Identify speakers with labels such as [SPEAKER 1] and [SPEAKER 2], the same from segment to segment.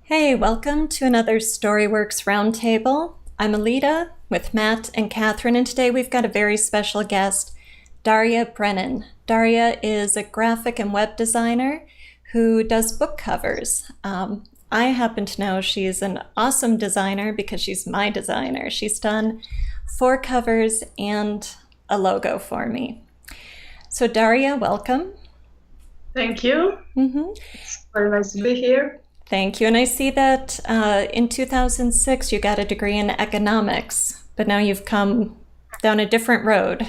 [SPEAKER 1] Hey, welcome to another Storyworks Roundtable. I'm Alida with Matt and Kathryn, and today we've got a very special guest, Daria Brennan. Daria is a graphic and web designer who does book covers. I happen to know she's an awesome designer because she's my designer. She's done 4 covers and a logo for me. So Daria, welcome.
[SPEAKER 2] Thank you. It's very nice to be here.
[SPEAKER 1] Thank you. And I see that in 2006 you got a degree in economics, but now you've come down a different road.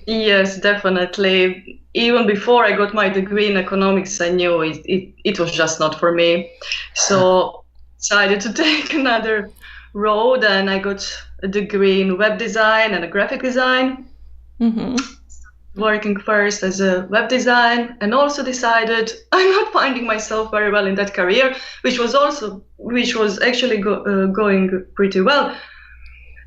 [SPEAKER 2] Yes, definitely. Even before I got my degree in economics, I knew it was just not for me. So decided to take another road, and I got a degree in web design and graphic design. Working first as a web design, and also decided I'm not finding myself very well in that career, which was actually going pretty well.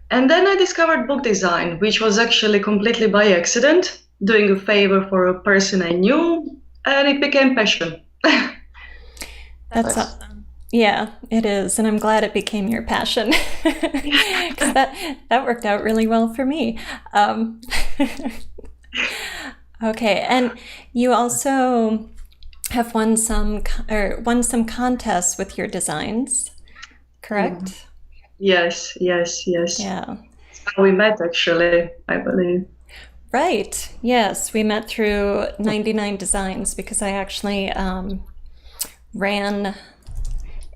[SPEAKER 2] And then I discovered book design, which was actually completely by accident, doing a favor for a person I knew, and it became passion.
[SPEAKER 1] That's awesome. Yeah, it is, and I'm glad it became your passion because that worked out really well for me. Okay, and you also have won some contests with your designs, correct?
[SPEAKER 2] Yes.
[SPEAKER 1] Yeah.
[SPEAKER 2] That's how we met, actually, I believe.
[SPEAKER 1] Right. Yes, we met through 99 Designs because I actually ran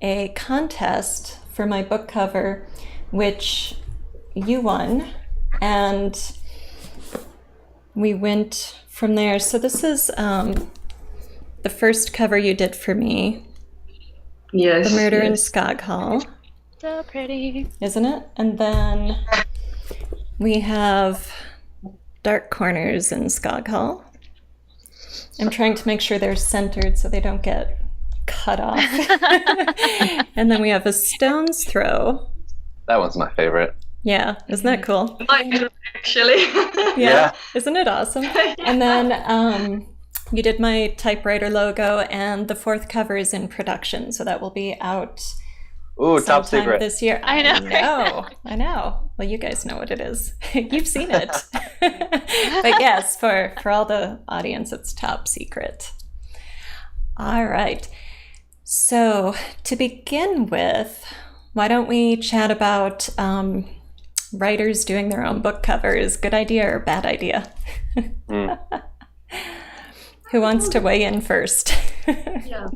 [SPEAKER 1] a contest for my book cover, which you won, and we went from there. So this is the first cover you did for me.
[SPEAKER 2] Yes.
[SPEAKER 1] The Murder in Skog Hall.
[SPEAKER 3] So pretty.
[SPEAKER 1] Isn't it? And then we have Dark Corners in Skog Hall. I'm trying to make sure they're centered so they don't get cut off. And then we have A Stone's Throw.
[SPEAKER 4] That one's my favorite.
[SPEAKER 1] Yeah, isn't that cool?
[SPEAKER 2] Mine, actually.
[SPEAKER 1] Yeah, isn't it awesome? And then you did my typewriter logo, and the 4th cover is in production, so that will be out
[SPEAKER 4] top secret
[SPEAKER 1] this year.
[SPEAKER 3] I
[SPEAKER 1] know. Well, you guys know what it is. You've seen it. But yes, for all the audience, it's top secret. All right. So to begin with, why don't we chat about writers doing their own book covers? Good idea or bad idea? Who wants to weigh in first?
[SPEAKER 2] Yeah.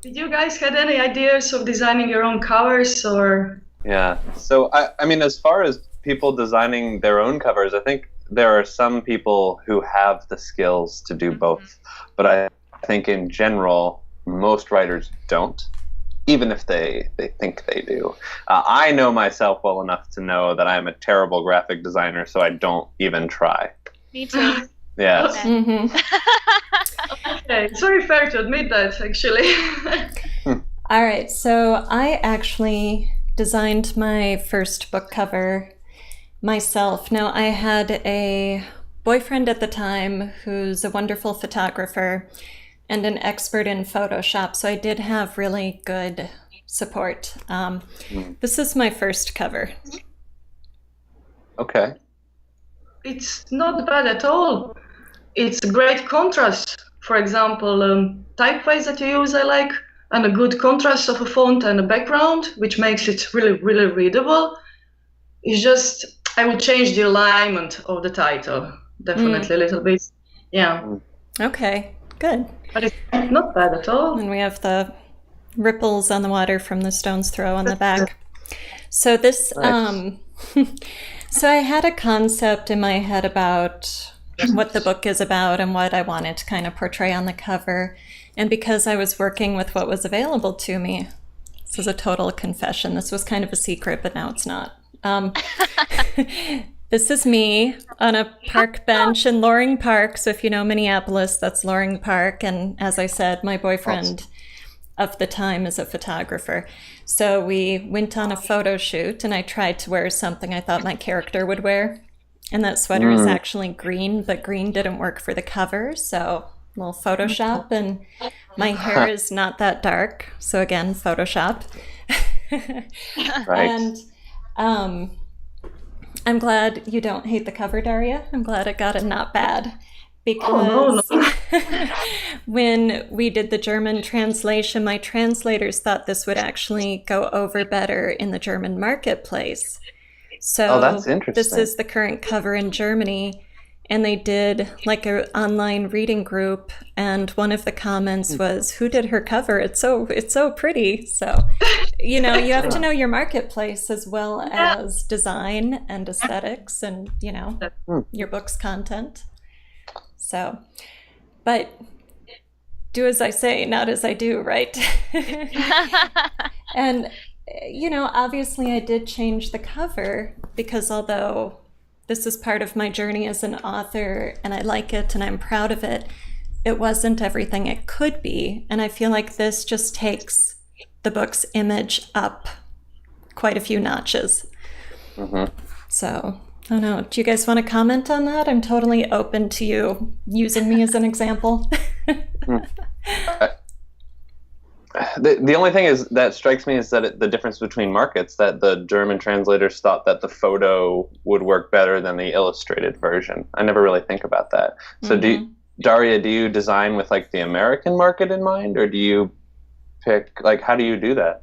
[SPEAKER 2] Did you guys had any ideas of designing your own covers, or?
[SPEAKER 4] Yeah. So I mean, as far as people designing their own covers, I think there are some people who have the skills to do both, but I think in general most writers don't, even if they think they do. I know myself well enough to know that I'm a terrible graphic designer, so I don't even try.
[SPEAKER 3] Me too.
[SPEAKER 4] Yeah.
[SPEAKER 2] Okay, it's very fair to admit that, actually.
[SPEAKER 1] All right, so I actually designed my first book cover myself. Now, I had a boyfriend at the time who's a wonderful photographer and an expert in Photoshop, so I did have really good support. This is my first cover.
[SPEAKER 4] Okay.
[SPEAKER 2] It's not bad at all. It's a great contrast. For example, typeface that you use I like, and a good contrast of a font and a background, which makes it really, really readable. It's just, I would change the alignment of the title, definitely a little bit. Yeah.
[SPEAKER 1] Okay, good.
[SPEAKER 2] But it's not bad at all.
[SPEAKER 1] And we have the ripples on the water from the stone's throw on the back. So this,
[SPEAKER 4] Nice.
[SPEAKER 1] so I had a concept in my head about what the book is about and what I wanted to kind of portray on the cover. And because I was working with what was available to me, this is a total confession. This was kind of a secret, but now it's not. This is me on a park bench in Loring Park. So if you know Minneapolis, that's Loring Park. And as I said, my boyfriend of the time as a photographer. So we went on a photo shoot, and I tried to wear something I thought my character would wear. And that sweater is actually green, but green didn't work for the cover. So a little Photoshop, and my hair is not that dark. So again, Photoshop.
[SPEAKER 4] Right.
[SPEAKER 1] And I'm glad you don't hate the cover, Daria. I'm glad it got a not bad. Because when we did the German translation, my translators thought this would actually go over better in the German marketplace. So
[SPEAKER 4] that's interesting.
[SPEAKER 1] This is the current cover in Germany, and they did like an online reading group, and one of the comments was, "Who did her cover? It's so pretty." So, you know, you have to know your marketplace as well as design and aesthetics and, you know, your book's content. So, but do as I say, not as I do, right? And, you know, obviously I did change the cover because although this is part of my journey as an author and I like it and I'm proud of it, it wasn't everything it could be. And I feel like this just takes the book's image up quite a few notches. So, I don't know. Do you guys want to comment on that? I'm totally open to you using me as an example.
[SPEAKER 4] The only thing is that strikes me is that the difference between markets, that the German translators thought that the photo would work better than the illustrated version. I never really think about that. So Daria, do you design with like the American market in mind, or do you pick, like, how do you do that?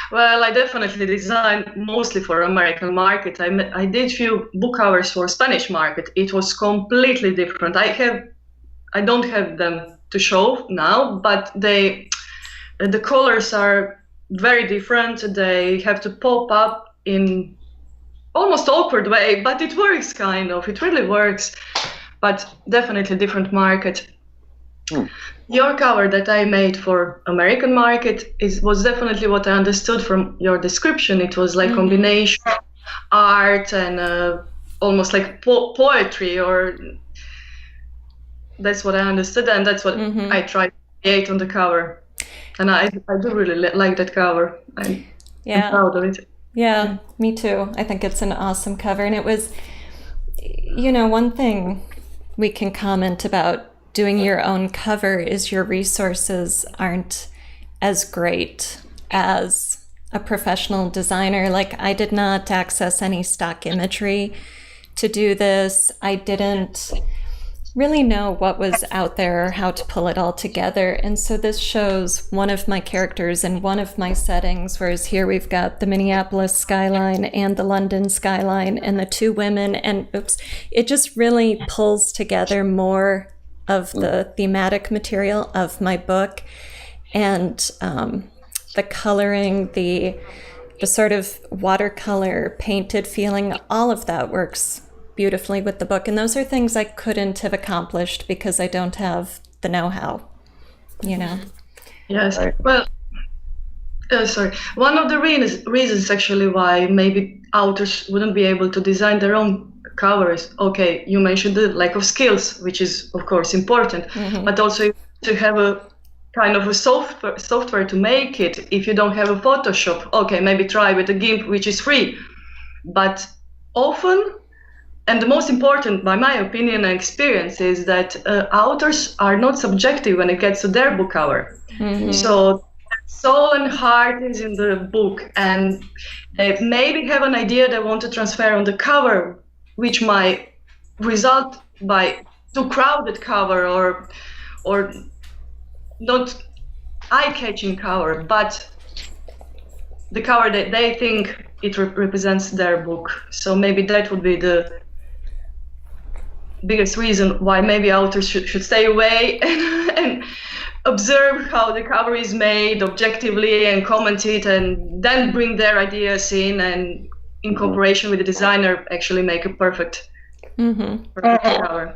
[SPEAKER 2] Well, I definitely design mostly for American market. I did few book covers for Spanish market. It was completely different. I don't have them to show now, but the colors are very different. They have to pop up in almost awkward way, but it works kind of. It really works, but definitely different market. Your cover that I made for American market was definitely what I understood from your description. It was like combination of art and almost like poetry, or that's what I understood, and that's what I tried to create on the cover. And I do really like that cover. I'm proud of it.
[SPEAKER 1] Yeah, me too. I think it's an awesome cover. And it was, you know, one thing we can comment about doing your own cover is your resources aren't as great as a professional designer. Like, I did not access any stock imagery to do this. I didn't really know what was out there or how to pull it all together. And so this shows one of my characters in one of my settings, whereas here we've got the Minneapolis skyline and the London skyline and the two women, and it just really pulls together more of the thematic material of my book, and the coloring, the sort of watercolor painted feeling, all of that works beautifully with the book. And those are things I couldn't have accomplished because I don't have the know-how, you know?
[SPEAKER 2] Yes. Well, one of the reasons actually why maybe authors wouldn't be able to design their own covers. Okay, you mentioned the lack of skills, which is of course important, but also to have a kind of a software to make it. If you don't have a Photoshop, okay, maybe try with a GIMP, which is free. But often, and the most important, by my opinion and experience, is that authors are not subjective when it gets to their book cover. So soul and heart is in the book, and they maybe have an idea they want to transfer on the cover, which might result by too crowded cover or not eye-catching cover, but the cover that they think it represents their book. So maybe that would be the biggest reason why maybe authors should stay away and observe how the cover is made objectively and comment it, and then bring their ideas in, and in cooperation with the designer actually make a perfect cover.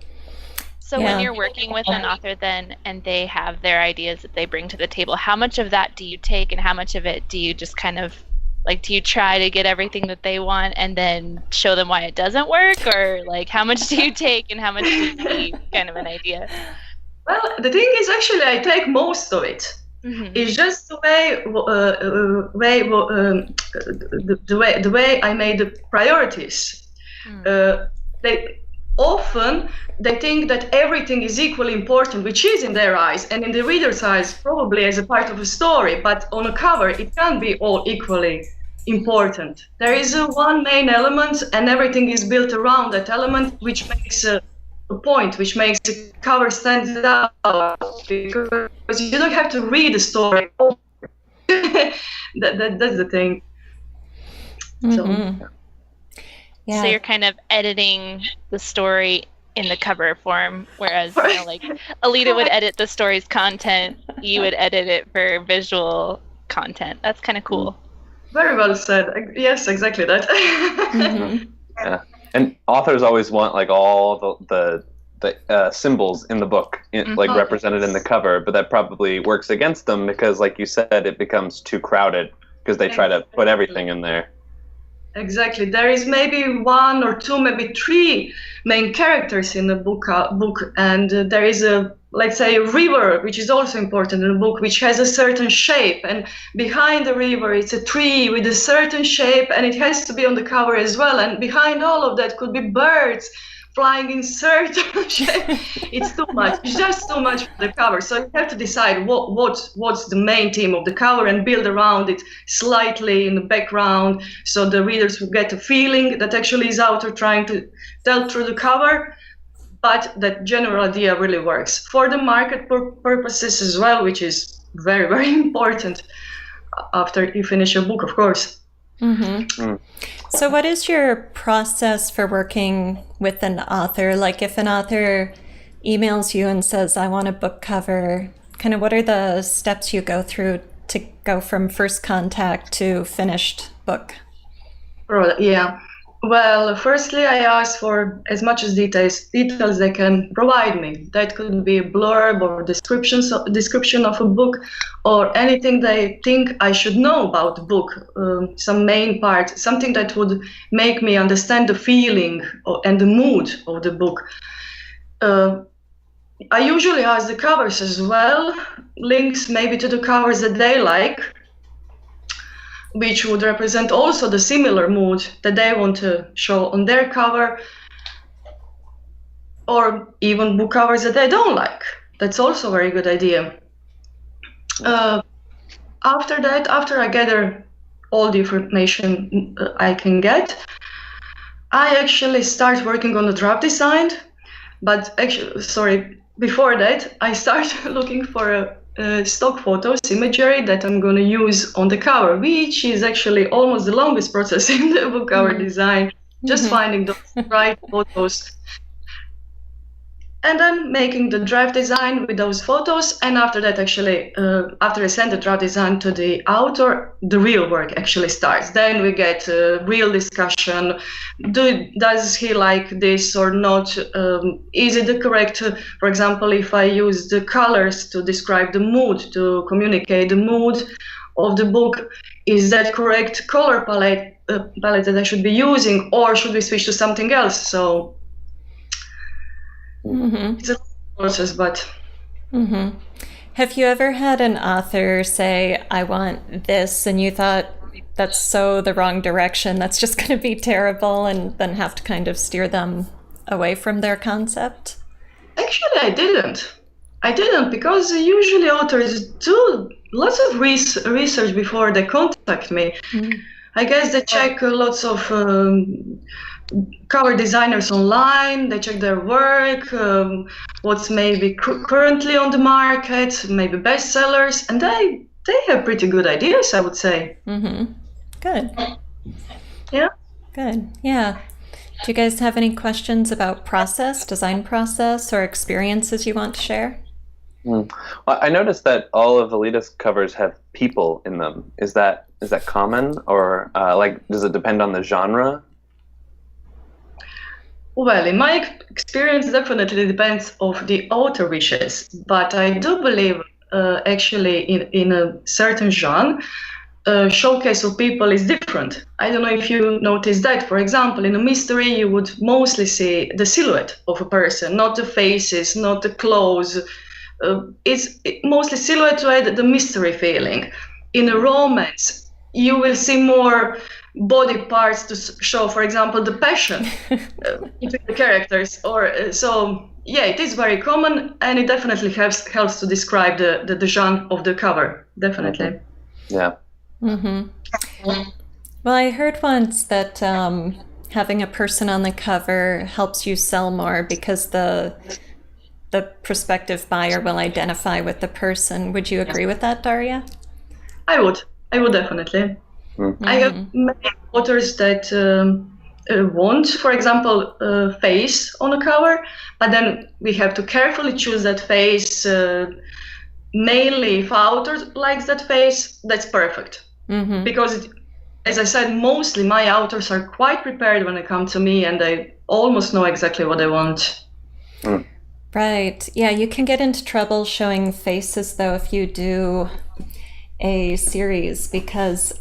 [SPEAKER 3] So when you're working with an author then, and they have their ideas that they bring to the table, how much of that do you take and how much of it do you just kind of, like, do you try to get everything that they want and then show them why it doesn't work? Or like, how much do you take and how much do you leave, kind of an idea?
[SPEAKER 2] Well, the thing is, actually, I take most of it. It's just the way I made the priorities. They think that everything is equally important, which is in their eyes, and in the reader's eyes, probably as a part of a story. But on a cover, it can't be all equally important. There is one main element, and everything is built around that element, which makes a point, which makes the cover stand out, because you don't have to read the story. That's the thing.
[SPEAKER 3] So you're kind of editing the story in the cover form, whereas like Alida would edit the story's content, you would edit it for visual content. That's kind of cool.
[SPEAKER 2] Very well said. Yes, exactly that.
[SPEAKER 4] Yeah. And authors always want like all the symbols in the book like represented in the cover, but that probably works against them because, like you said, it becomes too crowded because they try to put everything in there.
[SPEAKER 2] Exactly. There is maybe one or two, maybe three main characters in the book, and there is let's say, a river, which is also important in the book, which has a certain shape, and behind the river it's a tree with a certain shape, and it has to be on the cover as well. And behind all of that could be birds flying in certain shape. It's too much. It's just too much for the cover. So you have to decide what's the main theme of the cover and build around it slightly in the background, so the readers will get a feeling that actually is author trying to tell through the cover. But that general idea really works for the market purposes as well, which is very, very important after you finish a book, of course.
[SPEAKER 1] So what is your process for working with an author? Like if an author emails you and says, I want a book cover, kind of what are the steps you go through to go from first contact to finished book?
[SPEAKER 2] Yeah. Well, firstly, I ask for as much as details they can provide me. That could be a blurb or description of a book, or anything they think I should know about the book, some main part, something that would make me understand the feeling and the mood of the book. I usually ask the covers as well, links maybe to the covers that they like, which would represent also the similar mood that they want to show on their cover, or even book covers that they don't like. That's also a very good idea. After that, after I gather all the information I can get, I actually start working on the draft design. But actually, before that, I start looking for stock photos, imagery that I'm going to use on the cover, which is actually almost the longest process in the book cover design, just finding the right photos. And then making the draft design with those photos, and after that, actually, after I send the draft design to the author, the real work actually starts. Then we get a real discussion. Does he like this or not? Is it the correct, for example, if I use the colors to describe the mood, to communicate the mood of the book, is that correct color palette that I should be using, or should we switch to something else? So it's a process, but...
[SPEAKER 1] Have you ever had an author say, I want this, and you thought, that's so the wrong direction, that's just going to be terrible, and then have to kind of steer them away from their concept?
[SPEAKER 2] Actually, I didn't, because usually authors do lots of research before they contact me. I guess they check lots of cover designers online, they check their work, what's maybe currently on the market, maybe bestsellers, and they have pretty good ideas, I would say.
[SPEAKER 1] Good.
[SPEAKER 2] Yeah.
[SPEAKER 1] Good. Yeah. Do you guys have any questions about design process, or experiences you want to share?
[SPEAKER 4] Well, I noticed that all of Alida's covers have people in them. Is that common, or does it depend on the genre?
[SPEAKER 2] Well, in my experience, definitely depends on the author wishes, but I do believe actually in a certain genre, showcase of people is different. I don't know if you noticed that. For example, in a mystery, you would mostly see the silhouette of a person, not the faces, not the clothes, It's mostly silhouette to add the mystery feeling. In a romance, you will see more body parts to show, for example, the passion between the characters. Or so, yeah, it is very common, and it definitely helps to describe the genre of the cover. Definitely.
[SPEAKER 4] Yeah.
[SPEAKER 1] Mm-hmm. Well, I heard once that having a person on the cover helps you sell more because the prospective buyer will identify with the person. Would you agree with that, Daria?
[SPEAKER 2] I would definitely. Mm-hmm. I have many authors that want, for example, a face on a cover, but then we have to carefully choose that face. Mainly, if our author likes that face, that's perfect. Mm-hmm. Because, as I said, mostly my authors are quite prepared when they come to me, and they almost know exactly what they want.
[SPEAKER 4] Mm.
[SPEAKER 1] Right. Yeah, you can get into trouble showing faces, though, if you do a series, because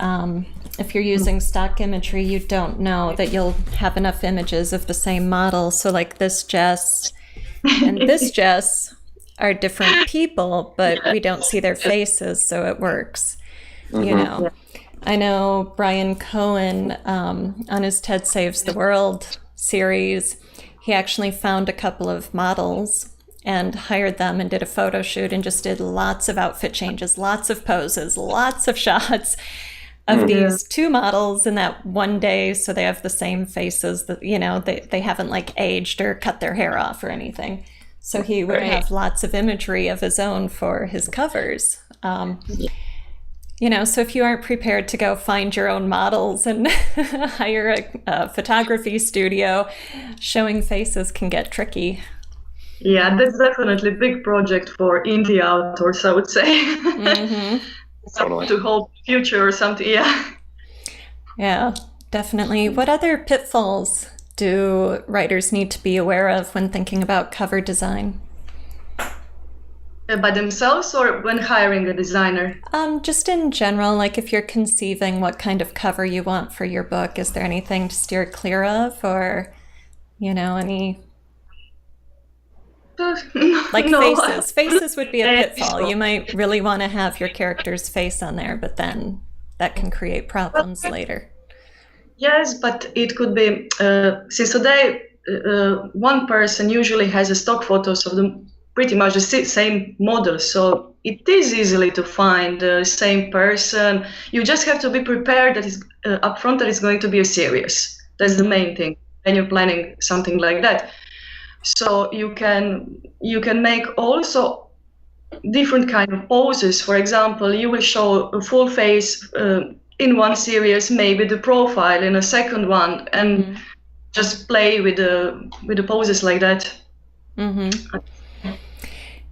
[SPEAKER 1] if you're using stock imagery, you don't know that you'll have enough images of the same model. So like this Jess and this Jess are different people, but we don't see their faces, so it works. Mm-hmm. You know. Yeah. I know Brian Cohen, on his Ted Saves the World series, he actually found a couple of models and hired them and did a photo shoot and just did lots of outfit changes, lots of poses, lots of shots of these two models in that one day, so they have the same faces, that, you know, they haven't like aged or cut their hair off or anything. So he would have lots of imagery of his own for his covers. You know, so if you aren't prepared to go find your own models and hire a photography studio, showing faces can get tricky.
[SPEAKER 2] Yeah, that's definitely a big project for indie authors, I would say.
[SPEAKER 1] Mm-hmm.
[SPEAKER 2] Something to hope future or something, yeah.
[SPEAKER 1] Yeah, definitely. What other pitfalls do writers need to be aware of when thinking about cover design?
[SPEAKER 2] By themselves or when hiring a designer?
[SPEAKER 1] Just in general, like if you're conceiving what kind of cover you want for your book, is there anything to steer clear of, or, you know, any... Like
[SPEAKER 2] no.
[SPEAKER 1] Faces would be a pitfall. You might really want to have your character's face on there, but then that can create problems later.
[SPEAKER 2] Yes, but it could be, since today one person usually has a stock photos of the pretty much the same model, so it is easily to find the same person. You just have to be prepared that is upfront that it's going to be a series. That's the main thing when you're planning something like that. So you can make also different kind of poses. For example, you will show a full face in one series, maybe the profile in a second one, and just play with the poses like that.
[SPEAKER 1] Mm-hmm.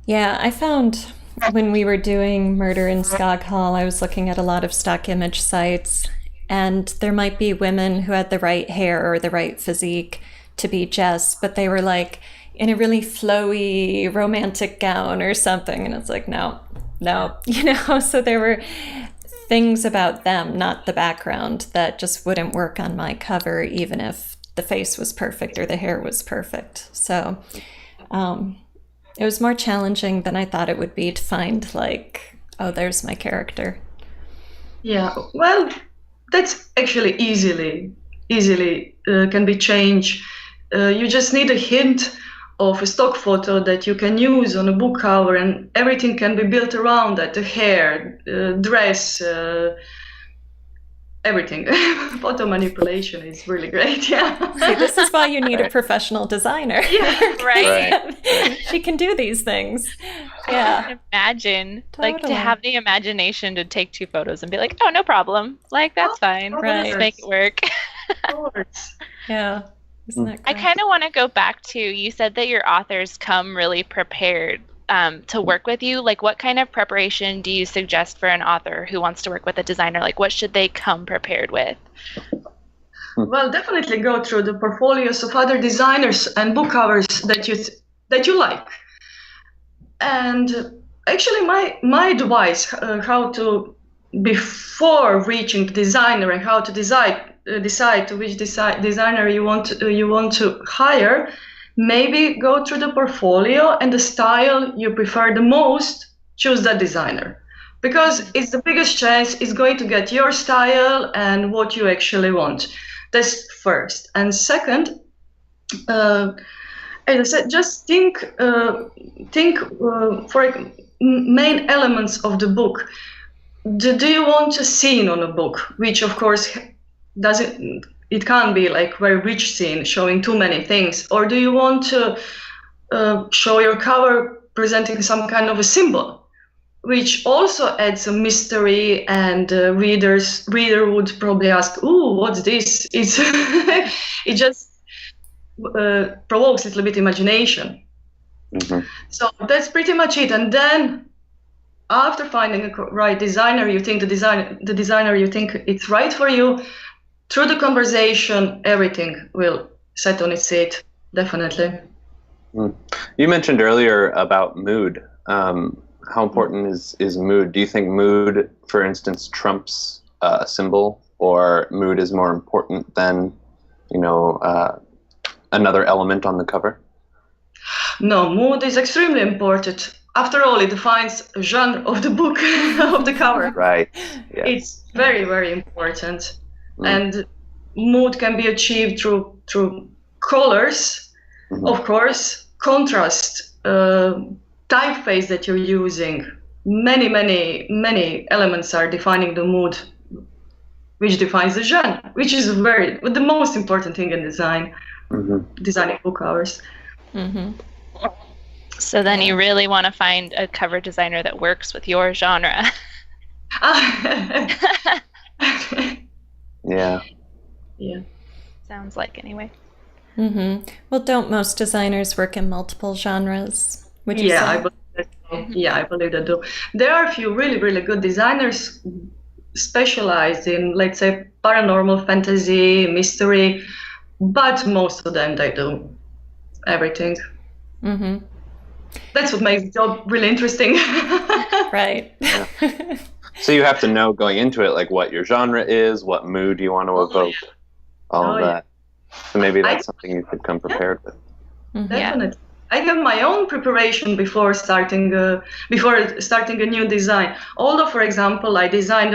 [SPEAKER 1] Yeah, I found when we were doing Murder in Skog Hall, I was looking at a lot of stock image sites, and there might be women who had the right hair or the right physique to be Jess, but they were like in a really flowy romantic gown or something, and it's like, no, you know. So there were things about them, not the background, that just wouldn't work on my cover, even if the face was perfect or the hair was perfect. So it was more challenging than I thought it would be to find, like, oh, there's my character.
[SPEAKER 2] Yeah, well, that's actually easily can be changed. You just need a hint of a stock photo that you can use on a book cover, and everything can be built around that, the hair, dress, everything. Photo manipulation is really great, yeah.
[SPEAKER 1] See, this is why you need a professional designer.
[SPEAKER 2] Yeah,
[SPEAKER 3] right.
[SPEAKER 1] She can do these things. Yeah.
[SPEAKER 3] Imagine,
[SPEAKER 1] totally.
[SPEAKER 3] Like, to have the imagination to take two photos and be like, oh, no problem. Like, that's fine.
[SPEAKER 1] Right.
[SPEAKER 3] Just make it work.
[SPEAKER 2] Of course.
[SPEAKER 1] Yeah. Isn't that
[SPEAKER 3] I kind of want to go back to, you said that your authors come really prepared to work with you. Like, what kind of preparation do you suggest for an author who wants to work with a designer? Like, what should they come prepared with?
[SPEAKER 2] Well, definitely go through the portfolios of other designers and book covers that you like. And actually, my advice how to, before reaching the designer, and how to decide to which designer you want to hire, maybe go through the portfolio and the style you prefer the most, choose that designer. Because it's the biggest chance it's going to get your style and what you actually want. That's first. And second, as I said, just think for main elements of the book. Do you want a scene on a book, which of course it can't be like very rich scene showing too many things, or do you want to show your cover presenting some kind of a symbol, which also adds a mystery, and reader would probably ask, "Ooh, what's this?" It's it just provokes a little bit imagination. Mm-hmm. So that's pretty much it. And then after finding a right designer, you think the designer you think it's right for you, through the conversation, everything will set on its seat, definitely.
[SPEAKER 4] You mentioned earlier about mood. How important is mood? Do you think mood, for instance, trumps symbol, or mood is more important than, another element on the cover?
[SPEAKER 2] No, mood is extremely important. After all, it defines the genre of the book, of the cover.
[SPEAKER 4] Right. Yeah.
[SPEAKER 2] It's very, very important. And mood can be achieved through colors, of course, contrast, typeface that you're using. Many elements are defining the mood, which defines the genre, which is the most important thing in design, designing book covers.
[SPEAKER 3] So then you really want to find a cover designer that works with your genre.
[SPEAKER 4] Yeah.
[SPEAKER 3] Sounds like, anyway.
[SPEAKER 1] Well, don't most designers work in multiple genres? Would you say?
[SPEAKER 2] I believe that. I believe that too. There are a few really, really good designers specialized in, let's say, paranormal, fantasy, mystery, but most of them, they do everything. That's what makes the job really interesting.
[SPEAKER 1] Right.
[SPEAKER 4] So you have to know going into it, like, what your genre is, what mood you want to evoke, all of that. So maybe that's something you could come prepared with.
[SPEAKER 2] Definitely. I have my own preparation before starting a new design. Although, for example, I designed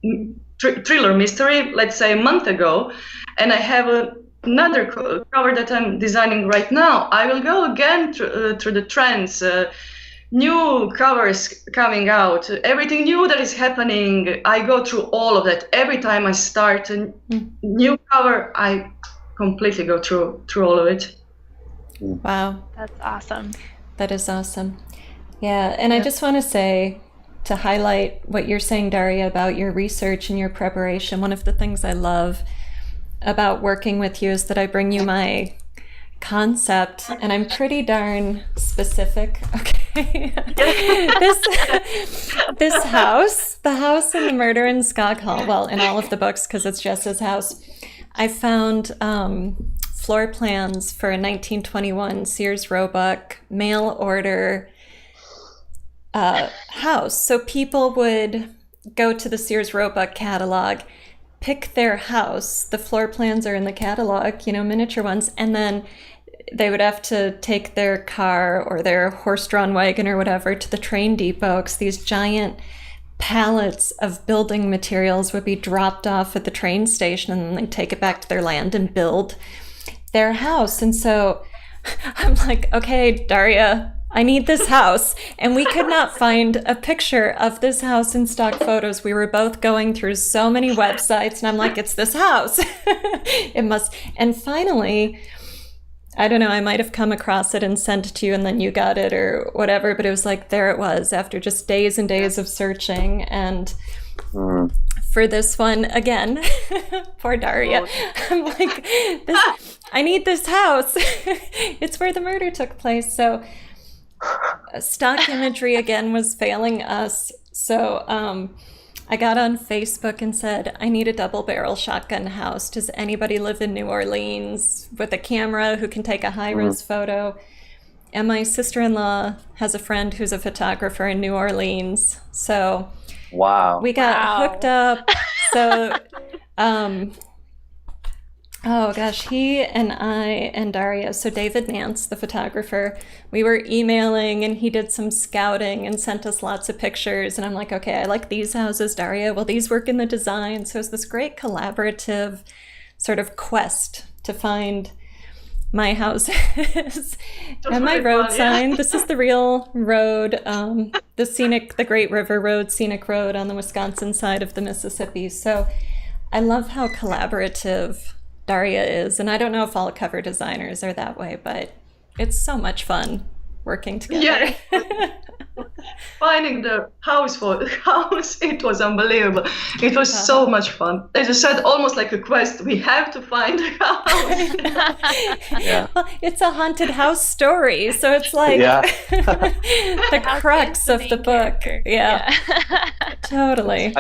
[SPEAKER 2] a thriller mystery, let's say a month ago, and I have another cover that I'm designing right now. I will go again through the trends, new covers coming out, everything new that is happening. I go through all of that. Every time I start a new cover, I completely go through all of it.
[SPEAKER 1] Wow.
[SPEAKER 3] That's awesome.
[SPEAKER 1] That is awesome. Yeah, and I just want to say, to highlight what you're saying, Daria, about your research and your preparation, one of the things I love about working with you is that I bring you my concept, and I'm pretty darn specific. Okay. this house, the house in the Murder in Skog Hall, well, in all of the books, because it's just his house, I found floor plans for a 1921 Sears Roebuck mail order house. So people would go to the Sears Roebuck catalog, pick their house. The floor plans are in the catalog, miniature ones, and then they would have to take their car or their horse-drawn wagon or whatever to the train depot, because these giant pallets of building materials would be dropped off at the train station, and then they'd take it back to their land and build their house. And so I'm like, okay, Daria, I need this house. And we could not find a picture of this house in stock photos. We were both going through so many websites, and I'm like, it's this house. It must. And finally, I don't know, I might have come across it and sent it to you, and then you got it or whatever, but it was like, there it was after just days and days of searching. And for this one, again, poor Daria, I'm like, I need this house. It's where the murder took place. So stock imagery again was failing us. So I got on Facebook and said, I need a double barrel shotgun house. Does anybody live in New Orleans with a camera who can take a high-res photo? And my sister-in-law has a friend who's a photographer in New Orleans. So
[SPEAKER 4] wow,
[SPEAKER 1] we got hooked up. So Oh gosh, he and I and Daria, so David Nance, the photographer, we were emailing and he did some scouting and sent us lots of pictures. And I'm like, okay, I like these houses, Daria. Well, these work in the design. So it's this great collaborative sort of quest to find my houses and my road sign. This is the real road, the Great River Road, scenic road on the Wisconsin side of the Mississippi. So I love how collaborative Daria is, and I don't know if all cover designers are that way, but it's so much fun working together.
[SPEAKER 2] Yeah. Finding the house for the house, it was unbelievable. It was so much fun. As you said, almost like a quest. We have to find a house.
[SPEAKER 4] Yeah.
[SPEAKER 1] Well, it's a haunted house story, so it's like the crux of the book. Yeah. Totally.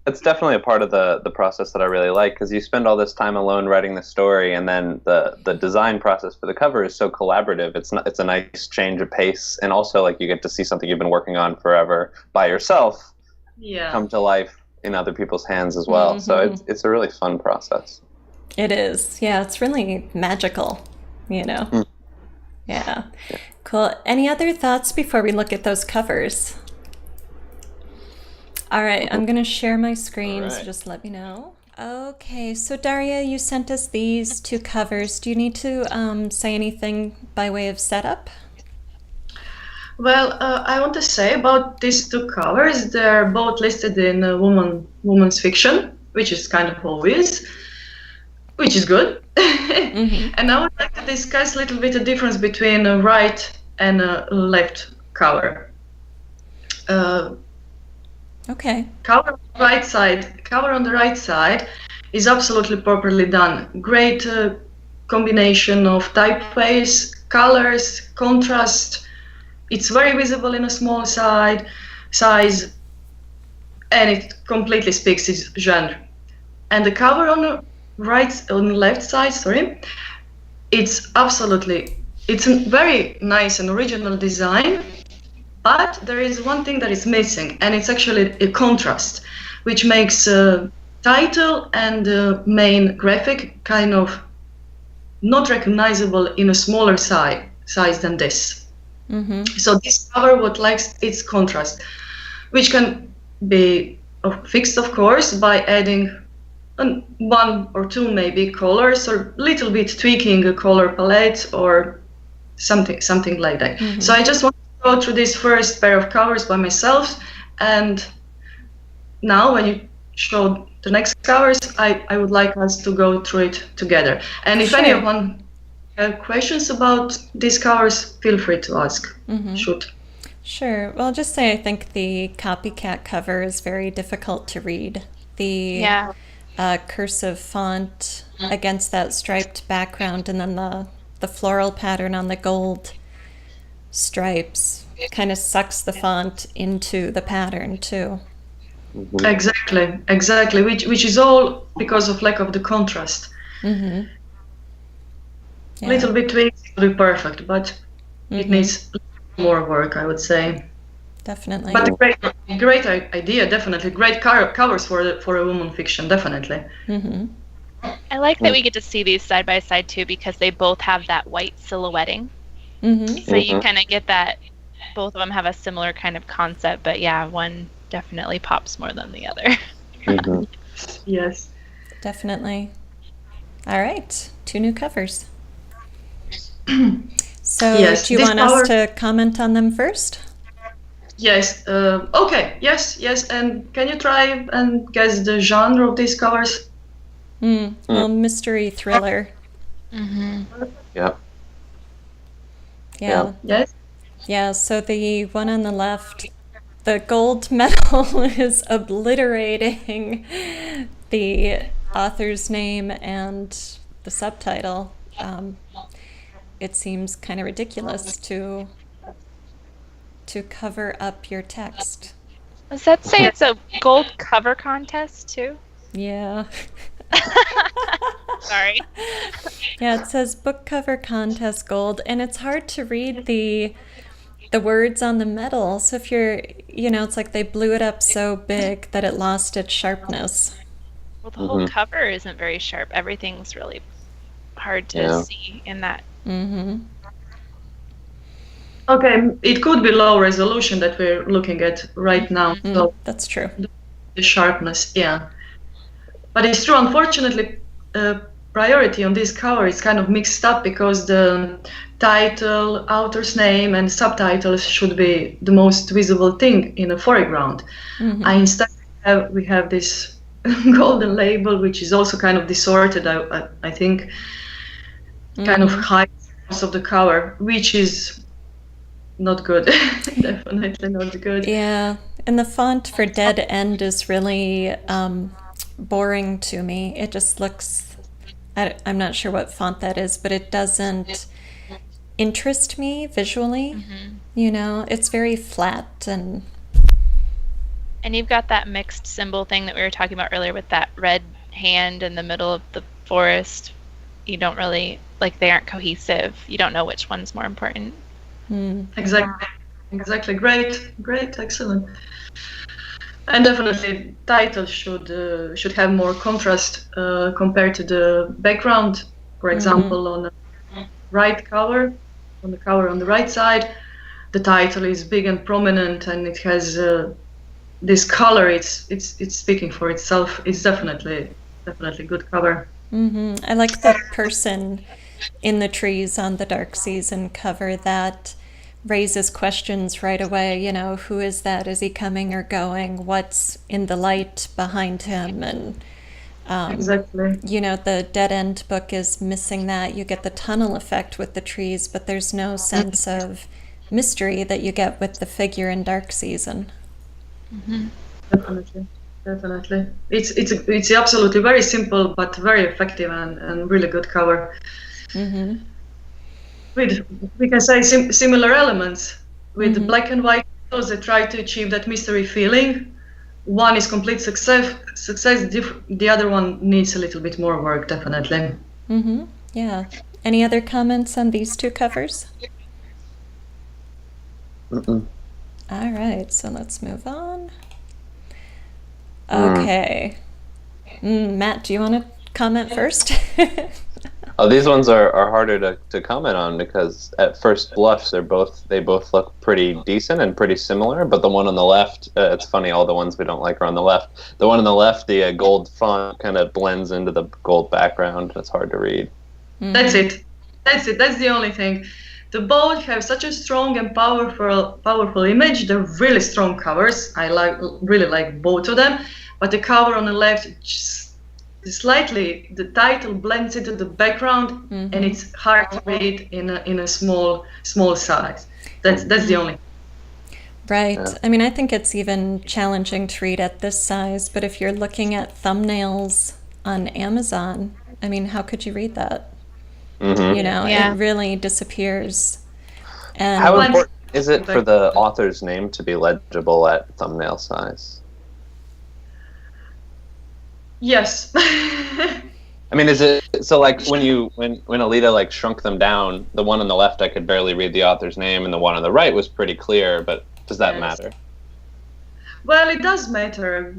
[SPEAKER 4] It's definitely a part of the process that I really like, because you spend all this time alone writing the story, and then the design process for the cover is so collaborative. It's a nice change of pace, and also like you get to see something you've been working on forever by yourself come to life in other people's hands as well. Mm-hmm. So it's a really fun process.
[SPEAKER 1] It is. Yeah, it's really magical, you know. Mm. Yeah. Cool. Any other thoughts before we look at those covers? All right, I'm going to share my screen, so just let me know. Okay, so Daria, you sent us these two covers. Do you need to say anything by way of setup?
[SPEAKER 2] Well, I want to say about these two covers, they're both listed in woman's fiction, which is kind of always, which is good. Mm-hmm. And I would like to discuss a little bit the difference between a right and a left cover.
[SPEAKER 1] Okay.
[SPEAKER 2] Cover on the right side is absolutely properly done. Great combination of typeface, colors, contrast. It's very visible in a small size, and it completely speaks its genre. And the cover on the left side, it's a very nice and original design. But there is one thing that is missing, and it's actually a contrast, which makes title and main graphic kind of not recognizable in a smaller size than this. Mm-hmm. So this cover likes its contrast, which can be fixed, of course, by adding one or two maybe colors, or a little bit tweaking a color palette or something like that. Mm-hmm. So I just want go through this first pair of covers by myself, and now when you show the next covers, I would like us to go through it together. And if anyone have questions about these covers, feel free to ask. Mm-hmm. Shoot.
[SPEAKER 1] Sure. Well, I'll just say I think the copycat cover is very difficult to read. The cursive font against that striped background, and then the floral pattern on the gold stripes kind of sucks the font into the pattern too.
[SPEAKER 2] Exactly, which is all because of lack of the contrast. Mm-hmm. Yeah. Little bit tweaks to be perfect, but it needs more work, I would say.
[SPEAKER 1] Definitely.
[SPEAKER 2] But a great idea, definitely. Great covers for a woman fiction, definitely. Mm-hmm.
[SPEAKER 3] I like that we get to see these side by side too, because they both have that white silhouetting. Mm-hmm. So you kind of get that both of them have a similar kind of concept, but yeah, one definitely pops more than the other.
[SPEAKER 2] Mm-hmm. Yes.
[SPEAKER 1] Definitely. All right, two new covers. So do you want us to comment on them first?
[SPEAKER 2] Yes. Okay. Yes. And can you try and guess the genre of these covers?
[SPEAKER 1] Well, mystery thriller.
[SPEAKER 4] Mm-hmm. Yeah.
[SPEAKER 1] Yeah.
[SPEAKER 2] Yes.
[SPEAKER 1] Yeah, so the one on the left, the gold medal is obliterating the author's name and the subtitle. It seems kind of ridiculous to cover up your text.
[SPEAKER 3] Does that say it's a gold cover contest too?
[SPEAKER 1] Yeah.
[SPEAKER 3] Sorry.
[SPEAKER 1] Yeah, it says book cover contest gold, and it's hard to read the words on the medal. So if you're, it's like they blew it up so big that it lost its sharpness.
[SPEAKER 3] Well, the whole cover isn't very sharp. Everything's really hard to see in that.
[SPEAKER 1] Mm-hmm.
[SPEAKER 2] Okay, it could be low resolution that we're looking at right now. So
[SPEAKER 1] that's true.
[SPEAKER 2] The sharpness, yeah. But it's true, unfortunately, priority on this cover is kind of mixed up because the title, author's name, and subtitles should be the most visible thing in a foreground. Instead, we have this golden label, which is also kind of distorted, I think, kind of hides most of the cover, which is not good. Definitely not good.
[SPEAKER 1] Yeah, and the font for Dead End is really boring to me. It just looks, I'm not sure what font that is, but it doesn't interest me visually. You know, it's very flat and
[SPEAKER 3] you've got that mixed symbol thing that we were talking about earlier with that red hand in the middle of the forest. You don't really, like, they aren't cohesive. You don't know which one's more important.
[SPEAKER 2] Exactly. Great, excellent. And definitely, title should have more contrast compared to the background. For example, on the right cover, on the cover on the right side, the title is big and prominent, and it has this color. It's speaking for itself. It's definitely good cover.
[SPEAKER 1] I like the person in the trees on the Dark Season cover that raises questions right away. You know, who is that? Is he coming or going? What's in the light behind him? And
[SPEAKER 2] exactly.
[SPEAKER 1] You know, the Dead End book is missing that. You get the tunnel effect with the trees, but there's no sense of mystery that you get with the figure in Dark Season.
[SPEAKER 2] Definitely. It's absolutely very simple but very effective and really good cover. With, we can say, similar elements. With the black and white photos that try to achieve that mystery feeling. One is complete success. The other one needs a little bit more work, definitely.
[SPEAKER 1] Yeah. Any other comments on these two covers? All right, so let's move on. Okay. Matt, do you want to comment first?
[SPEAKER 4] Oh, these ones are harder to comment on because at first blush they both look pretty decent and pretty similar. But the one on the left, it's funny, all the ones we don't like are on the left. The one on the left, the gold font kind of blends into the gold background. It's hard to read.
[SPEAKER 2] That's it. That's the only thing. The both have such a strong and powerful image. They're really strong covers. I really like both of them. But the cover on the left, just slightly, the title blends into the background, and it's hard to read in a small size. That's the only.
[SPEAKER 1] Right. I mean, I think it's even challenging to read at this size. But if you're looking at thumbnails on Amazon, I mean, how could you read that? You know, it really disappears. And
[SPEAKER 4] how important is it for the author's name to be legible at thumbnail size?
[SPEAKER 2] Yes.
[SPEAKER 4] I mean, is it so? Like when Alida like shrunk them down, the one on the left I could barely read the author's name, and the one on the right was pretty clear. But does that matter?
[SPEAKER 2] Well, it does matter.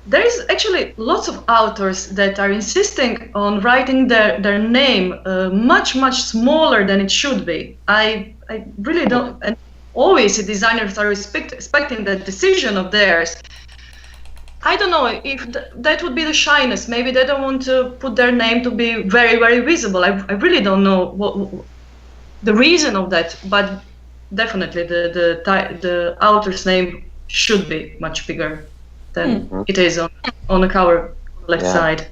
[SPEAKER 2] There is actually lots of authors that are insisting on writing their name much smaller than it should be. I really don't. And always the designers are respecting that decision of theirs. I don't know if that would be the shyness. Maybe they don't want to put their name to be very visible. I really don't know what the reason of that. But definitely the author's name should be much bigger than it is on the cover left side.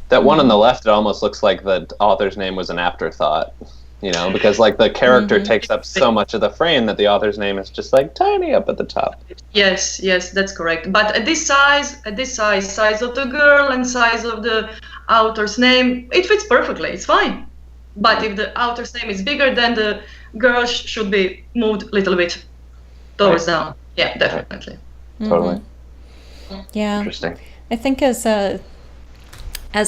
[SPEAKER 4] That one on the left, it almost looks like the author's name was an afterthought, you know, because like the character takes up so much of the frame that the author's name is just like tiny up at the top.
[SPEAKER 2] Yes, that's correct. But at this size of the girl and size of the author's name, it fits perfectly. It's fine. But if the author's name is bigger, then the girl should be moved a little bit towards down. Yeah, definitely.
[SPEAKER 4] Totally.
[SPEAKER 1] Yeah.
[SPEAKER 4] Interesting.
[SPEAKER 1] I think as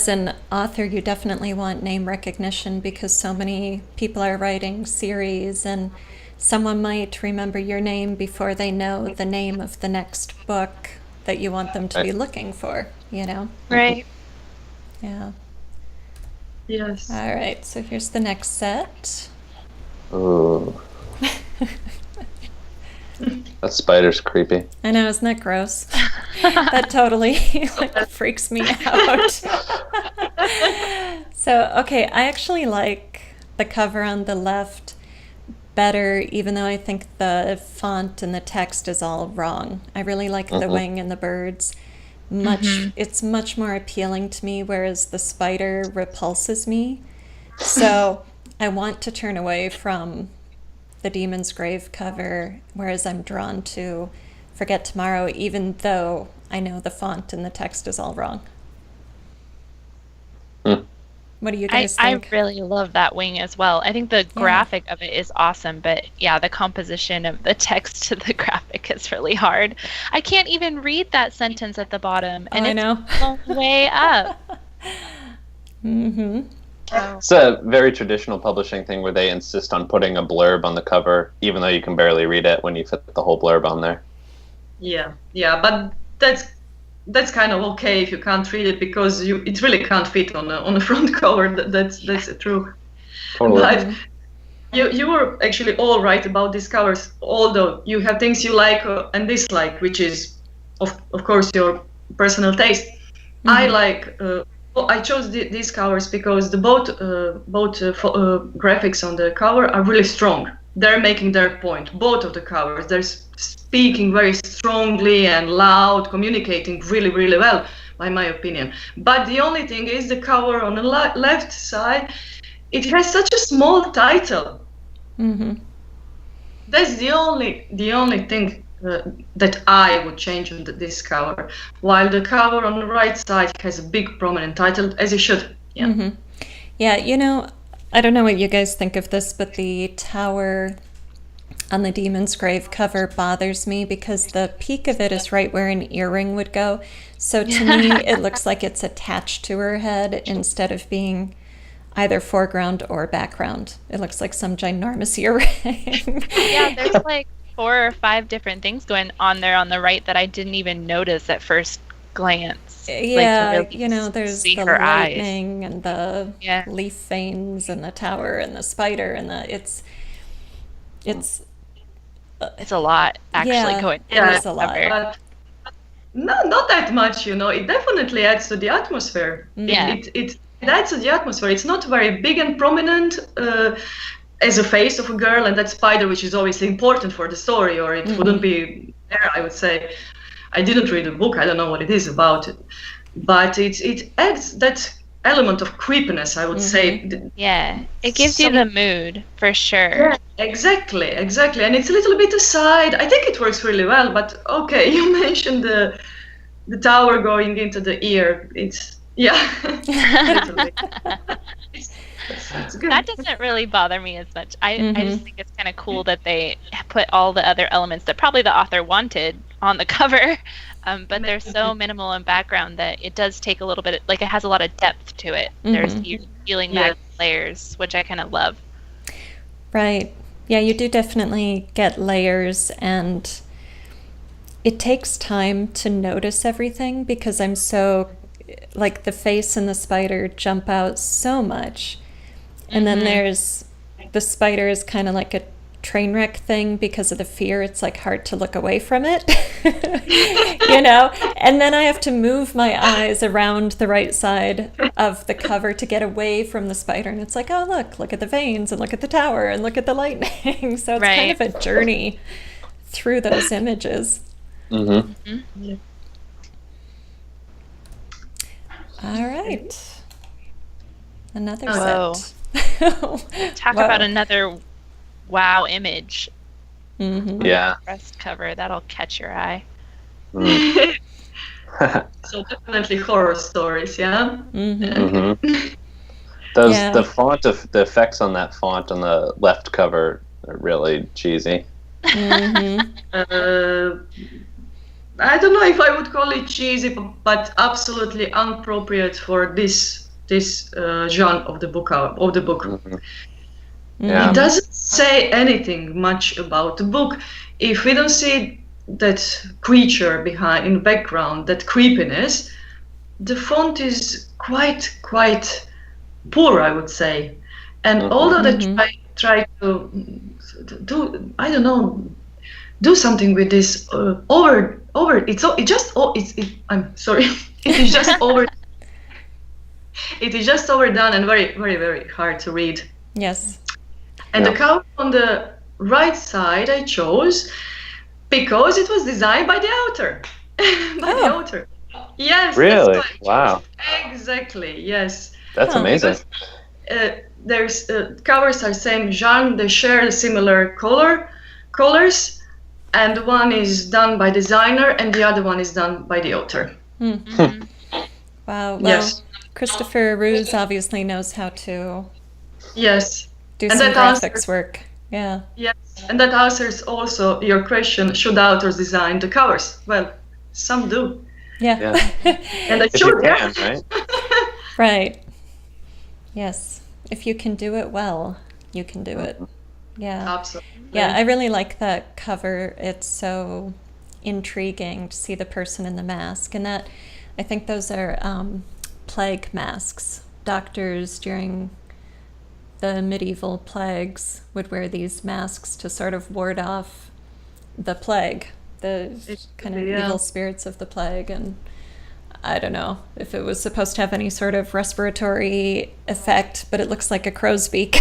[SPEAKER 1] an author, you definitely want name recognition because so many people are writing series and someone might remember your name before they know the name of the next book that you want them to be looking for, you know?
[SPEAKER 3] Right.
[SPEAKER 1] Yeah.
[SPEAKER 2] Yes.
[SPEAKER 1] All right, so here's the next set.
[SPEAKER 4] Ooh. That spider's creepy.
[SPEAKER 1] I know, isn't that gross? That totally like freaks me out. So, okay, I actually like the cover on the left better, even though I think the font and the text is all wrong. I really like the wing and the birds. It's much more appealing to me, whereas the spider repulses me. So I want to turn away from the Demon's Grave cover, whereas I'm drawn to Forget Tomorrow, even though I know the font and the text is all wrong. What do you guys think?
[SPEAKER 3] I really love that wing as well. I think the graphic of it is awesome, but yeah, the composition of the text to the graphic is really hard. I can't even read that sentence at the bottom, and it's way up.
[SPEAKER 4] It's a very traditional publishing thing where they insist on putting a blurb on the cover, even though you can barely read it when you fit the whole blurb on there.
[SPEAKER 2] Yeah, but that's kind of okay if you can't read it, because it really can't fit on the front cover. That's true.
[SPEAKER 4] Totally.
[SPEAKER 2] But you were actually all right about these covers, although you have things you like and dislike, which is of course your personal taste. I like. I chose these covers because the both graphics on the cover are really strong. They're making their point. Both of the covers, they're speaking very strongly and loud, communicating really, really well, by my opinion. But the only thing is the cover on the left side, it has such a small title. That's the only thing that I would change on this cover, while the cover on the right side has a big prominent title, as it should.
[SPEAKER 1] Yeah, I don't know what you guys think of this, but the tower on the Demon's Grave cover bothers me because the peak of it is right where an earring would go. So to me, it looks like it's attached to her head instead of being either foreground or background. It looks like some ginormous earring.
[SPEAKER 3] Yeah, there's like 4 or 5 different things going on there on the right that I didn't even notice at first glance.
[SPEAKER 1] Yeah,
[SPEAKER 3] really
[SPEAKER 1] there's the lightning and the leaf veins and the tower and the spider and
[SPEAKER 3] it's a lot actually going.
[SPEAKER 1] Yeah, it is a lot.
[SPEAKER 2] No, not that much. It definitely adds to the atmosphere.
[SPEAKER 3] Yeah,
[SPEAKER 2] it adds to the atmosphere. It's not very big and prominent as a face of a girl, and that spider, which is obviously important for the story, or it wouldn't be there, I would say. I didn't read the book. I don't know what it is about it, but it adds that element of creepiness, I would say.
[SPEAKER 3] Yeah, it gives you the mood for sure.
[SPEAKER 2] Yeah, exactly, and it's a little bit aside. I think it works really well. But okay, you mentioned the tower going into the ear. It's it's good.
[SPEAKER 3] That doesn't really bother me as much. I just think it's kind of cool that they put all the other elements that probably the author wanted on the cover, but they're so minimal in background that it does take a little bit, like it has a lot of depth to it. There's you feeling back layers, which I kind of love.
[SPEAKER 1] Right. Yeah, you do definitely get layers, and it takes time to notice everything because I'm so, like, the face and the spider jump out so much. And then there's the spider is kind of like a train wreck thing because of the fear. It's like hard to look away from it, and then I have to move my eyes around the right side of the cover to get away from the spider. And it's like, oh, look at the veins and look at the tower and look at the lightning. So it's kind of a journey through those images. All right. Another set.
[SPEAKER 3] Talk about another wow image.
[SPEAKER 4] Yeah.
[SPEAKER 3] Breast cover, that'll catch your eye.
[SPEAKER 2] So definitely horror stories, yeah?
[SPEAKER 4] The font of the effects on that font on the left cover are really cheesy.
[SPEAKER 2] I don't know if I would call it cheesy, but absolutely inappropriate for this genre of the book. It doesn't say anything much about the book. If we don't see that creature behind in the background, that creepiness, the font is quite poor, I would say. And although they try to do, I don't know, do something with this I'm sorry, it is just over. It is just overdone and very, very, very hard to read.
[SPEAKER 1] Yes.
[SPEAKER 2] And the cover on the right side I chose because it was designed by the author. The author. Yes.
[SPEAKER 4] Really? Wow.
[SPEAKER 2] Exactly. Yes.
[SPEAKER 4] That's amazing.
[SPEAKER 2] Because, there's covers are same genre. They share similar colors, and one is done by designer, and the other one is done by the author.
[SPEAKER 1] Mm-hmm. Wow. Well,
[SPEAKER 2] yes.
[SPEAKER 1] Christopher Roos obviously knows how to.
[SPEAKER 2] Yes.
[SPEAKER 1] Do some graphics work. Yeah.
[SPEAKER 2] Yes, and that answers also your question: should authors design the covers? Well, some do.
[SPEAKER 1] Yeah.
[SPEAKER 2] And they should,
[SPEAKER 4] right?
[SPEAKER 1] Right. Yes. If you can do it well, you can do it. Yeah.
[SPEAKER 2] Absolutely.
[SPEAKER 1] Yeah, I really like that cover. It's so intriguing to see the person in the mask. And that, I think those are plague masks. Doctors during the medieval plagues would wear these masks to sort of ward off the plague, the kind of evil spirits of the plague. And I don't know if it was supposed to have any sort of respiratory effect, but it looks like a crow's beak.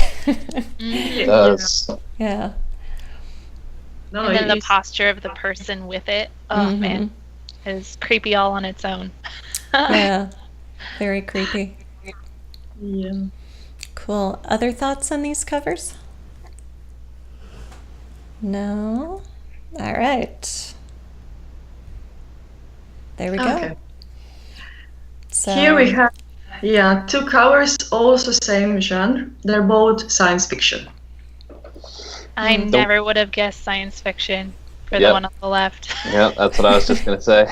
[SPEAKER 4] It does.
[SPEAKER 1] Yeah.
[SPEAKER 3] No, and then the posture of the person with it, man, is creepy all on its own.
[SPEAKER 1] Yeah, very creepy.
[SPEAKER 2] Yeah.
[SPEAKER 1] Cool. Other thoughts on these covers? No? All right. There we go.
[SPEAKER 2] Okay.
[SPEAKER 1] So,
[SPEAKER 2] here we have, two covers, also same genre. They're both science fiction.
[SPEAKER 3] I never would have guessed science fiction for the one on the left.
[SPEAKER 4] Yeah, that's what I was just going to say.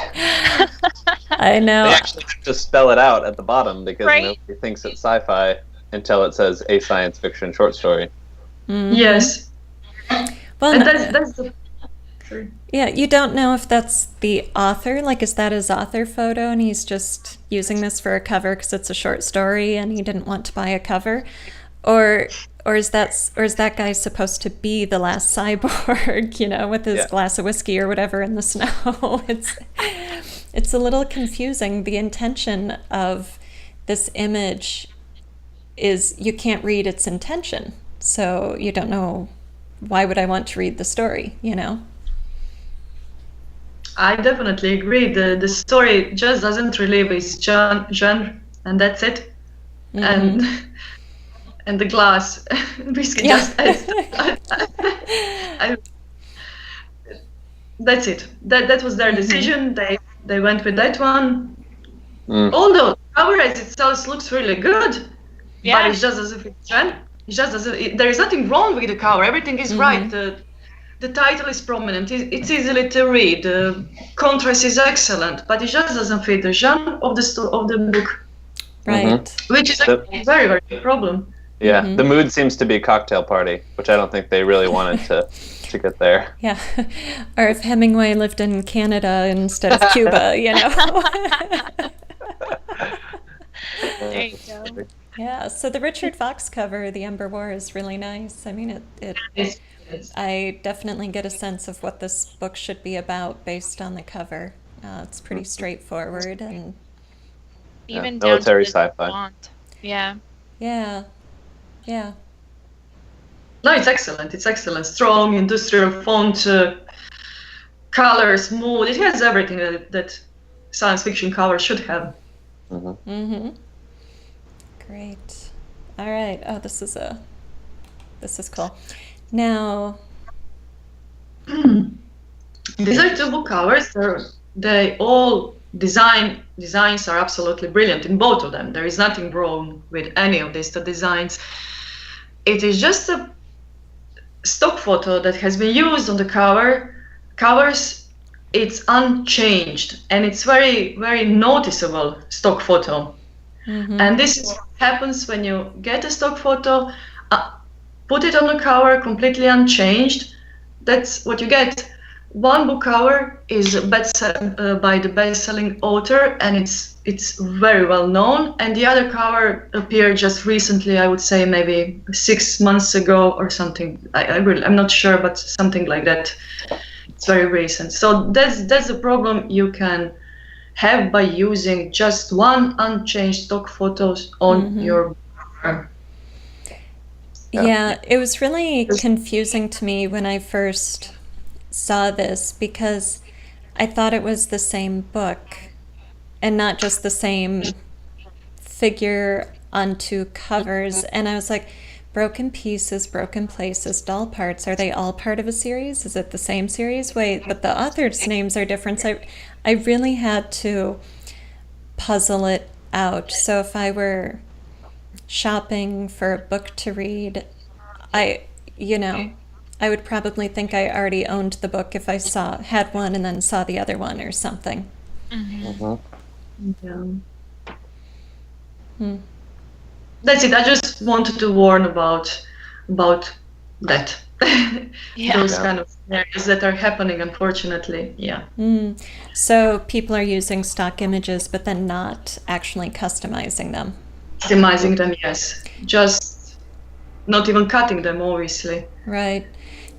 [SPEAKER 1] I know.
[SPEAKER 4] They actually have to spell it out at the bottom because nobody thinks it's sci-fi until it says a science fiction short story.
[SPEAKER 1] Mm-hmm.
[SPEAKER 2] Yes.
[SPEAKER 1] Well,
[SPEAKER 2] and that's the... Sorry.
[SPEAKER 1] Yeah, you don't know if that's the author, like is that his author photo and he's just using this for a cover because it's a short story and he didn't want to buy a cover, or is that guy supposed to be the last cyborg, with his glass of whiskey or whatever in the snow? It's a little confusing. The intention of this image is you can't read its intention, so you don't know why would I want to read the story,
[SPEAKER 2] I definitely agree. The story just doesn't relieve its genre, and that's it. And the glass whiskey just adds. That's it. That was their decision. They went with that one. Although the cover as itself looks really good, but it's just as if it's genre. It's just as if there is nothing wrong with the cover. Everything is right. The title is prominent. It's easily to read. The contrast is excellent, but it just doesn't fit the genre of the book.
[SPEAKER 1] Right.
[SPEAKER 2] Which is a very, very big problem.
[SPEAKER 4] Yeah, the mood seems to be cocktail party, which I don't think they really wanted to get there.
[SPEAKER 1] Yeah, or if Hemingway lived in Canada instead of Cuba,
[SPEAKER 3] There you go.
[SPEAKER 1] Yeah, so the Richard Fox cover, The Ember War, is really nice. I mean, I definitely get a sense of what this book should be about based on the cover. It's pretty straightforward and
[SPEAKER 3] even
[SPEAKER 4] military
[SPEAKER 3] down to the
[SPEAKER 4] sci-fi.
[SPEAKER 3] font. Yeah.
[SPEAKER 1] Yeah.
[SPEAKER 2] No, it's excellent. It's excellent. Strong industrial font, colors, mood. It has everything that science fiction cover should have.
[SPEAKER 1] Great. All right. Oh, this is cool. Now,
[SPEAKER 2] these are two book covers. They all designs are absolutely brilliant in both of them. There is nothing wrong with any of these two designs. It is just a stock photo that has been used on the covers. It's unchanged and it's very, very noticeable stock photo. And this is what happens when you get a stock photo, put it on the cover completely unchanged. That's what you get. one book cover is by the best-selling author, and it's very well known, and the other cover appeared just recently, I would say maybe 6 months ago or something. I'm not sure, but something like that. It's very recent. So that's a problem you can have by using just one unchanged stock photos on your book cover.
[SPEAKER 1] Yeah, it was really confusing to me when I first saw this because I thought it was the same book and not just the same figure on two covers. And I was like, broken pieces, broken places, doll parts, are they all part of a series? Is it the same series? Wait, but the authors' names are different. So I really had to puzzle it out. So if I were shopping for a book to read, I would probably think I already owned the book if I had one and then saw the other one or something.
[SPEAKER 2] Yeah. That's it. I just wanted to warn about that. Those kind of scenarios that are happening, unfortunately. Yeah.
[SPEAKER 1] So people are using stock images, but then not actually customizing them.
[SPEAKER 2] Customizing them, yes. Just not even cutting them, obviously.
[SPEAKER 1] Right.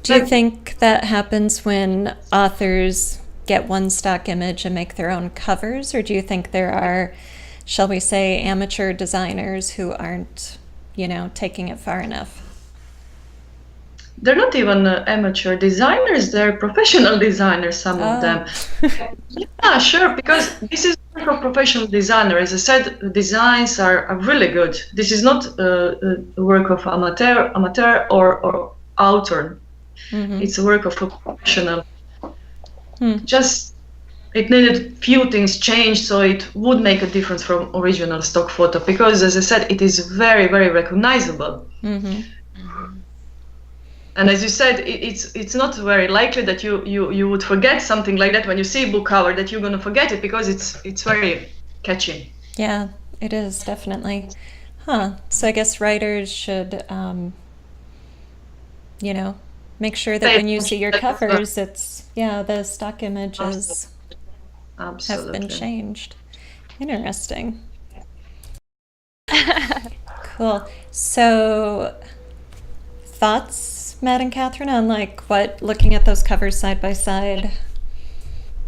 [SPEAKER 1] Do you think that happens when authors get one stock image and make their own covers, or do you think there are, shall we say, amateur designers who aren't, taking it far enough?
[SPEAKER 2] They're not even amateur designers, they're professional designers, some of them. Yeah, sure, because this is work of professional designer. As I said, designs are really good. This is not a work of amateur or author. It's a work of a professional. Just it needed few things changed so it would make a difference from original stock photo, because as I said, it is very, very recognizable. And as you said, it's not very likely that you would forget something like that when you see a book cover, that you're going to forget it, because it's very catchy.
[SPEAKER 1] Yeah, it is, definitely. So I guess writers should, make sure that when you see your covers, it's, the stock images have been changed. Interesting. Cool. So thoughts, Matt and Kathryn, on what looking at those covers side by side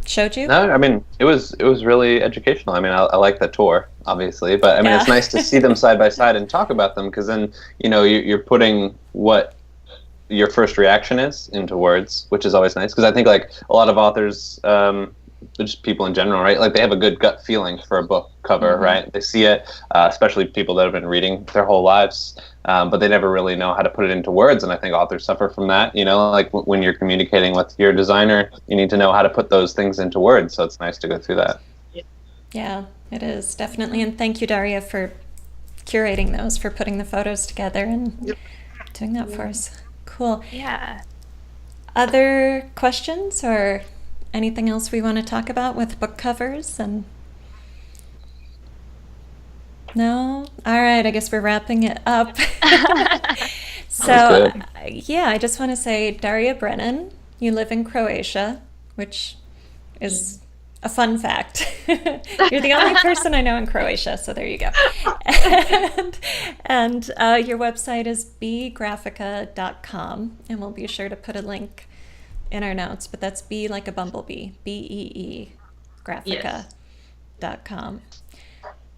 [SPEAKER 1] showed you?
[SPEAKER 4] No, I mean, it was really educational. I mean, I like the tour, obviously, but I mean, it's nice to see them side by side and talk about them, because then, you're putting what your first reaction is into words, which is always nice, because I think a lot of authors, just people in general, right? They have a good gut feeling for a book cover, right? They see it, especially people that have been reading their whole lives, but they never really know how to put it into words. And I think authors suffer from that. When you're communicating with your designer, you need to know how to put those things into words. So it's nice to go through that.
[SPEAKER 1] Yeah, it is, definitely. And thank you, Daria, for curating those, for putting the photos together and doing that for us. Cool.
[SPEAKER 3] Yeah.
[SPEAKER 1] Other questions or anything else we want to talk about with book covers? And no? All right, I guess we're wrapping it up. So, I just want to say, Daria Brennan, you live in Croatia, which is a fun fact. You're the only person I know in Croatia, so there you go. And your website is beegraphica.com, and we'll be sure to put a link in our notes, but that's B like a bumblebee, BEE, graphica.com.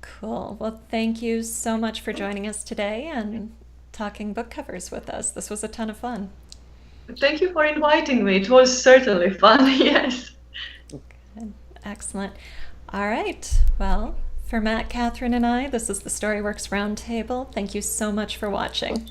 [SPEAKER 1] Cool. Well, thank you so much for joining us today and talking book covers with us. This was a ton of fun.
[SPEAKER 2] Thank you for inviting me. It was certainly fun, yes.
[SPEAKER 1] Good. Excellent. All right. Well, for Matt, Kathryn, and I, this is the Storyworks Roundtable. Thank you so much for watching.